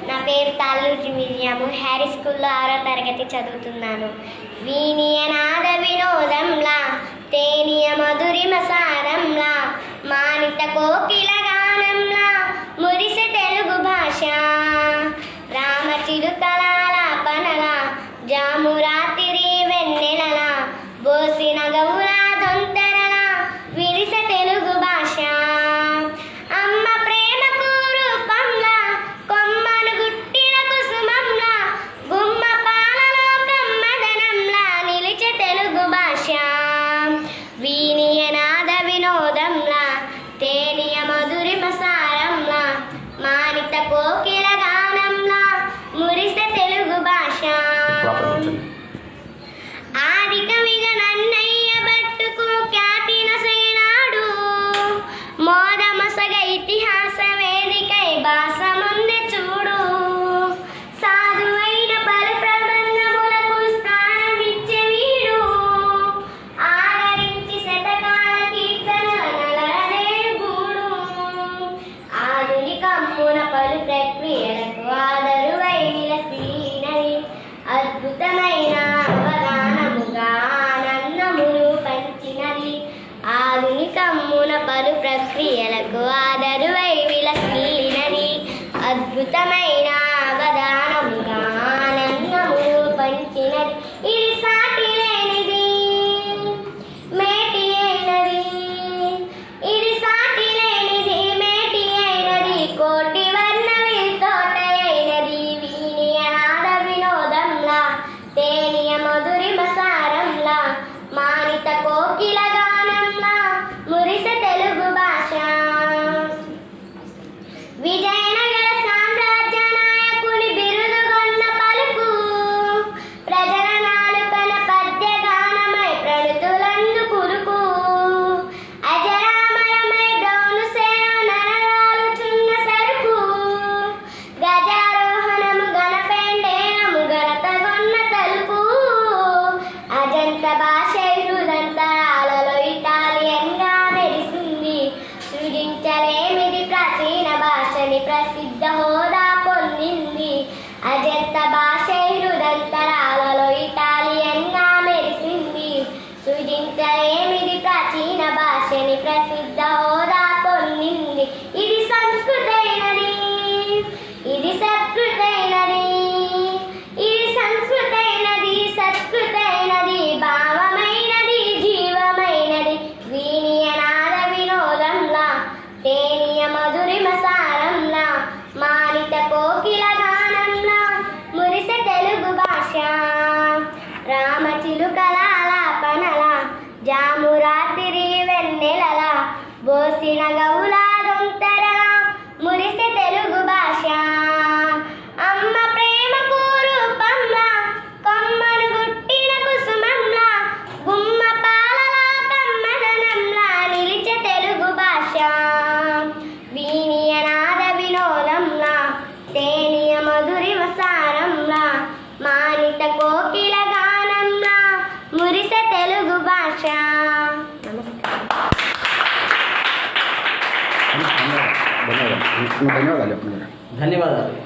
నా పేరు తాళ్ళూరి మిరియాము. హ్యారీ స్కూల్లో 6వ తరగతి చదువుతున్నాను. వీనియనాద వినోదంలా తేనియ మధురిమ సారంలా మానిత కోకిల గానంలా మురిసె తెలుగు భాష రామచిలుకలాపనలా జామురాతిరి వెన్నెలలా బోసిన గౌరా దొంతరలా విరిసె తెలుగు భాష అమ్మ ప్రేమకు రూపంలా కొమ్మను గుట్టిన కుసుమంలా గుమ్మ పాలలో కమ్మదనంలా నిలిచే తెలుగు భాష వీనియనాద వినోదంలా తేనియ మధురిమ సారంలా మానిత కోకిల గానంలా మురిసె తెలుగు భాష ఆది కవిగా నన్నయ్య బట్టుకు ఖ్యాతిన సేనాడు మోదమసగ ఇతిహాస వేదికై భాష ముందే చూడు సాధువైన పలు ప్రబంధములకు స్థానమిచ్చే వీడు ఆదరించి శతకాల కీర్తనల నలనేడు గూడు ఆధునికమ్మున పలు ప్రక్రియలకు ఆదరువై నిలసినది అద్భుతమైన అవగానముగా ఆనందమును పంచినది ఆధునికమ్మున పలు ప్రక్రియలకు ఆదరువై విలసినది అద్భుతమైన అవగానముగా ఆనందమును పంచినది ఇది సాటి లేనిది మేటి అయినది ఇది సాటి లేనిది మేటి అయినది కోటి వర్ణవి తోట అయినది వీనియనాద వినోదంలా తేనియ మధురిమ సారంలా మానిత కోకిల గానంలా మురిసె తెలుగు భాష విజయనగర సామ్రాజ్య నాయకుని బిరుదుగొన్న పలుకు ప్రజల నాలుకన పద్య గానమై ప్రణుతులందు కురుకు అజరామరమై బ్రౌను సేవ నరరాలుచున్న సరుకు గజారోహణము గణపెండేనము గణతగొన్న తలుపు అజంత భాష హృదంతరాలలో ఇటాలియన్గా మెరిసింది సృజించలేమిది ప్రాచీన భాషని ప్రసిద్ధ హోదా పొందింది అజంత భాష హృదంతరాలలో ఇటాలియన్గా మెరిసింది సృజించలేమిది ప్రాచీన భాషని ప్రసిద్ధ హోదా పొందింది ఇది సంస్కృతైనది ఇది సత్కృతైనది ఇది సంస్కృతైనది సత్కృతైనది భావమైనది జీవమైనది వీనియనాద వినోదంలా తేనియ మధురిమ సారంలా మానిత కోకిల గానంలా మురిసె తెలుగు భాష రామచిలుకలాపనలా జామురాతిరి వెన్నెలలా బోసిన గౌలా దొంతరలా మురిసె తెలుగు భాష అమ్మ ప్రేమకు రూపంలా కొమ్మను గుట్టిన కుసుమంలా గుమ్మ పాలలో కమ్మదనంలా నిలిచే తెలుగు భాష వీనియనాద వినోదంలా తేనియ మధురిమ సారంలా మానిత కోకిల గానంలా మురిసె తెలుగు భాష. ధన్యవాదాలు.